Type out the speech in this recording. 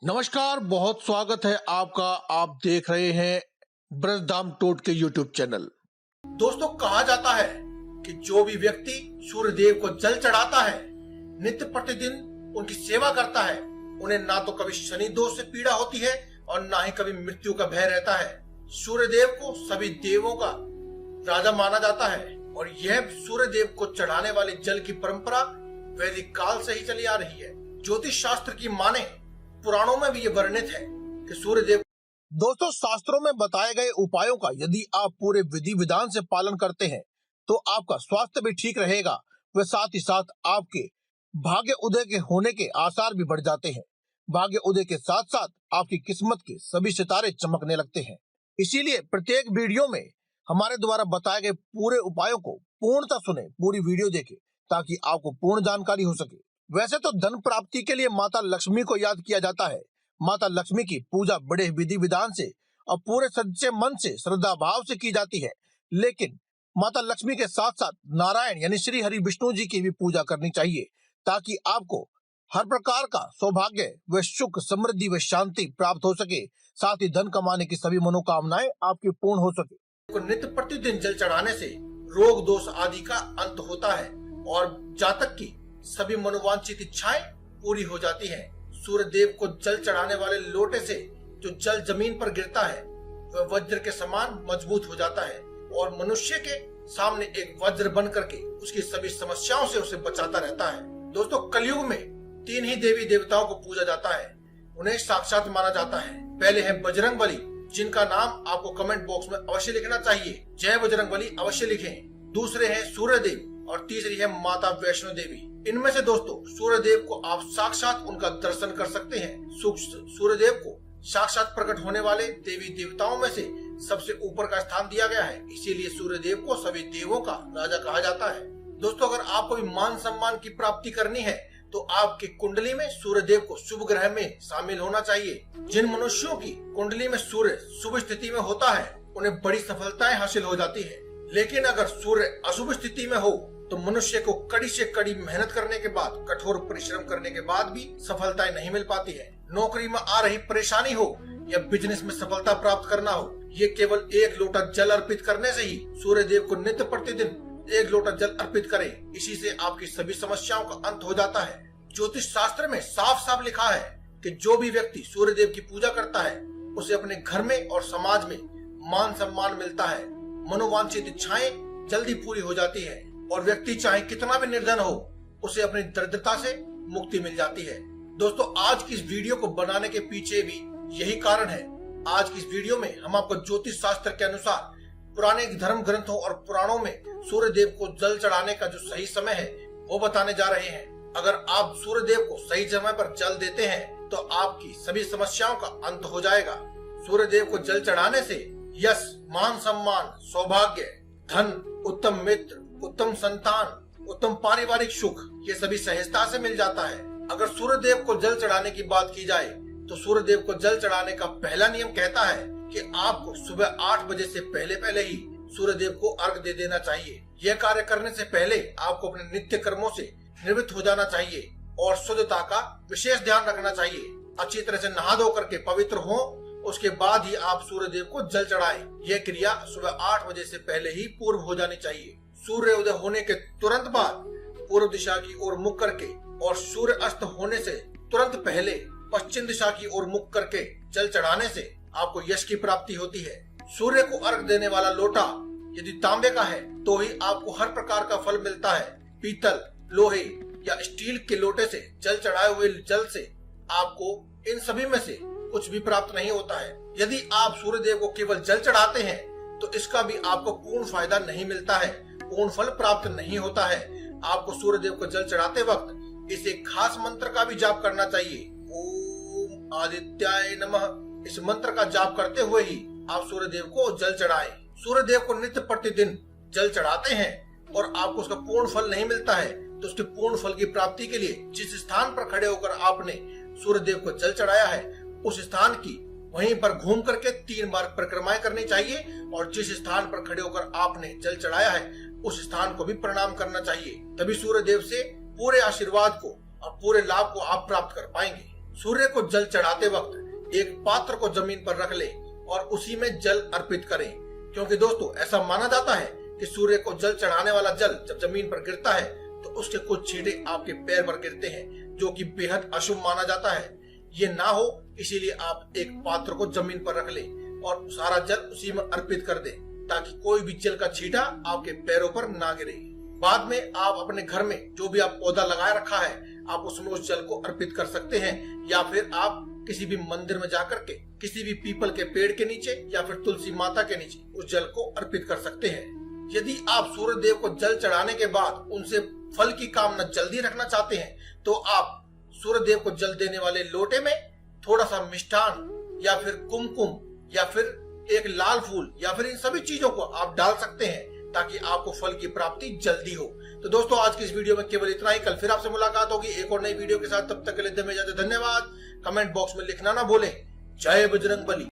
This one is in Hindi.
नमस्कार, बहुत स्वागत है आपका। आप देख रहे हैं ब्रजधाम टोट के यूट्यूब चैनल। दोस्तों, कहा जाता है कि जो भी व्यक्ति सूर्य देव को जल चढ़ाता है, नित्य प्रतिदिन उनकी सेवा करता है, उन्हें ना तो कभी शनि दोष से पीड़ा होती है और ना ही कभी मृत्यु का भय रहता है। सूर्य देव को सभी देवों का राजा माना जाता है और यह सूर्य देव को चढ़ाने वाले जल की परंपरा वैदिक काल से ही चली आ रही है। ज्योतिष शास्त्र की माने पुराणों में भी ये वर्णित है कि सूर्य देव। दोस्तों, शास्त्रों में बताए गए उपायों का यदि आप पूरे विधि विधान से पालन करते हैं तो आपका स्वास्थ्य भी ठीक रहेगा व साथ ही साथ आपके भाग्य उदय के होने के आसार भी बढ़ जाते हैं। भाग्य उदय के साथ साथ आपकी किस्मत के सभी सितारे चमकने लगते हैं। इसीलिए प्रत्येक वीडियो में हमारे द्वारा बताए गए पूरे उपायों को पूर्णतः सुने, पूरी वीडियो देखें ताकि आपको पूर्ण जानकारी हो सके। वैसे तो धन प्राप्ति के लिए माता लक्ष्मी को याद किया जाता है। माता लक्ष्मी की पूजा बड़े विधि विधान से और पूरे सच्चे मन से श्रद्धा भाव से की जाती है, लेकिन माता लक्ष्मी के साथ साथ नारायण यानी श्री हरि विष्णु जी की भी पूजा करनी चाहिए ताकि आपको हर प्रकार का सौभाग्य व सुख, समृद्धि व शांति प्राप्त हो सके, साथ ही धन कमाने की सभी मनोकामनाएं आपकी पूर्ण हो सके। नित्य प्रतिदिन जल चढ़ाने से रोग दोष आदि का अंत होता है और जातक की सभी मनोवांछित इच्छाएं पूरी हो जाती हैं। सूर्य देव को जल चढ़ाने वाले लोटे से जो जल जमीन पर गिरता है वह वज्र के समान मजबूत हो जाता है और मनुष्य के सामने एक वज्र बन करके उसकी सभी समस्याओं से उसे बचाता रहता है। दोस्तों, कलयुग में 3 ही देवी देवताओं को पूजा जाता है, उन्हें साक्षात माना जाता है। पहले है बजरंग बली, जिनका नाम आपको कमेंट बॉक्स में अवश्य लिखना चाहिए। जय बजरंग बली अवश्य लिखें। दूसरे हैं सूर्य देव और तीसरी है माता वैष्णो देवी। इनमें से दोस्तों सूर्य देव को आप साक्षात उनका दर्शन कर सकते हैं। सूर्य देव को साक्षात प्रकट होने वाले देवी देवताओं में से सबसे ऊपर का स्थान दिया गया है, इसीलिए सूर्य देव को सभी देवों का राजा कहा जाता है। दोस्तों, अगर आपको भी मान सम्मान की प्राप्ति करनी है तो आपकी कुंडली में सूर्य देव को शुभ ग्रह में शामिल होना चाहिए। जिन मनुष्यों की कुंडली में सूर्य शुभ स्थिति में होता है उन्हें बड़ी सफलताएं हासिल हो जाती है, लेकिन अगर सूर्य अशुभ स्थिति में हो तो मनुष्य को कड़ी से कड़ी मेहनत करने के बाद, कठोर परिश्रम करने के बाद भी सफलताएं नहीं मिल पाती है। नौकरी में आ रही परेशानी हो या बिजनेस में सफलता प्राप्त करना हो, ये केवल 1 लोटा जल अर्पित करने से ही सूर्य देव को नित्य प्रतिदिन 1 लोटा जल अर्पित करें। इसी से आपकी सभी समस्याओं का अंत हो जाता है। ज्योतिष शास्त्र में साफ साफ लिखा है कि जो भी व्यक्ति सूर्य देव की पूजा करता है उसे अपने घर में और समाज में मान सम्मान मिलता है, मनोवांछित इच्छाएं जल्दी पूरी हो जाती है और व्यक्ति चाहे कितना भी निर्धन हो उसे अपनी दरिद्रता से मुक्ति मिल जाती है। दोस्तों, आज की इस वीडियो को बनाने के पीछे भी यही कारण है। आज की इस वीडियो में हम आपको ज्योतिष शास्त्र के अनुसार पुराने धर्म ग्रंथों और पुराणों में सूर्य देव को जल चढ़ाने का जो सही समय है वो बताने जा रहे हैं। अगर आप सूर्य देव को सही समय पर जल देते हैं तो आपकी सभी समस्याओं का अंत हो जाएगा। सूर्य देव को जल चढ़ाने से यश, मान सम्मान, सौभाग्य, धन, उत्तम मित्र, उत्तम संतान, उत्तम पारिवारिक सुख, ये सभी सहजता से मिल जाता है। अगर सूर्य देव को जल चढ़ाने की बात की जाए तो सूर्य देव को जल चढ़ाने का पहला नियम कहता है कि आपको सुबह 8 बजे से पहले ही सूर्य देव को अर्घ दे देना चाहिए। यह कार्य करने से पहले आपको अपने नित्य कर्मों से निवृत्त हो जाना चाहिए और शुद्धता का विशेष ध्यान रखना चाहिए। अच्छी तरह से नहा धो करके पवित्र हो, उसके बाद ही आप सूर्य देव को जल चढ़ाएं। यह क्रिया सुबह 8 बजे से पहले ही पूर्व हो जानी चाहिए। सूर्य उदय होने के तुरंत बाद पूर्व दिशा की ओर मुख करके और सूर्य अस्त होने से तुरंत पहले पश्चिम दिशा की ओर मुख करके जल चढ़ाने से आपको यश की प्राप्ति होती है। सूर्य को अर्घ देने वाला लोटा यदि तांबे का है तो ही आपको हर प्रकार का फल मिलता है। पीतल, लोहे या स्टील के लोटे से जल चढ़ाए हुए जल से आपको इन सभी में से कुछ भी प्राप्त नहीं होता है। यदि आप सूर्य देव को केवल जल चढ़ाते हैं तो इसका भी आपको पूर्ण फायदा नहीं मिलता है, पूर्ण फल प्राप्त नहीं होता है। आपको सूर्य देव को जल चढ़ाते वक्त इस एक खास मंत्र का भी जाप करना चाहिए। ओम आदित्याय नमः। इस मंत्र का जाप करते हुए ही आप सूर्य देव को जल चढ़ाएं। सूर्य देव को नित्य प्रतिदिन जल चढ़ाते हैं और आपको उसका पूर्ण फल नहीं मिलता है तो उसके पूर्ण फल की प्राप्ति के लिए जिस स्थान पर खड़े होकर आपने सूर्य देव को जल चढ़ाया है उस स्थान की वहीं पर घूम करके 3 बार परिक्रमाएं करनी चाहिए और जिस स्थान पर खड़े होकर आपने जल चढ़ाया है उस स्थान को भी प्रणाम करना चाहिए। तभी सूर्य देव से पूरे आशीर्वाद को और पूरे लाभ को आप प्राप्त कर पाएंगे। सूर्य को जल चढ़ाते वक्त एक पात्र को जमीन पर रख लें और उसी में जल अर्पित करें, क्योंकि दोस्तों ऐसा माना जाता है कि सूर्य को जल चढ़ाने वाला जल जब जमीन पर गिरता है तो उसके कुछ छींटे आपके पैर पर गिरते हैं, जो कि बेहद अशुभ माना जाता है। ये ना हो इसीलिए आप एक पात्र को जमीन पर रख लें और सारा जल उसी में अर्पित कर दें, ताकि कोई भी जल का छींटा आपके पैरों पर ना गिरे। बाद में आप अपने घर में जो भी आप पौधा लगाए रखा है आप उसमें उस जल को अर्पित कर सकते हैं, या फिर आप किसी भी मंदिर में जाकर के किसी भी पीपल के पेड़ के नीचे या फिर तुलसी माता के नीचे उस जल को अर्पित कर सकते हैं। यदि आप सूर्य देव को जल चढ़ाने के बाद उनसे फल की कामना जल्दी रखना चाहते हैं तो आप सूर्य देव को जल देने वाले लोटे में थोड़ा सा मिष्ठान या फिर कुमकुम या फिर एक लाल फूल या फिर इन सभी चीजों को आप डाल सकते हैं, ताकि आपको फल की प्राप्ति जल्दी हो। तो दोस्तों आज की इस वीडियो में केवल इतना ही। कल फिर आपसे मुलाकात होगी एक और नई वीडियो के साथ। तब तक के लिए धन्यवाद। कमेंट बॉक्स में लिखना ना भूलें। जय बजरंग बली।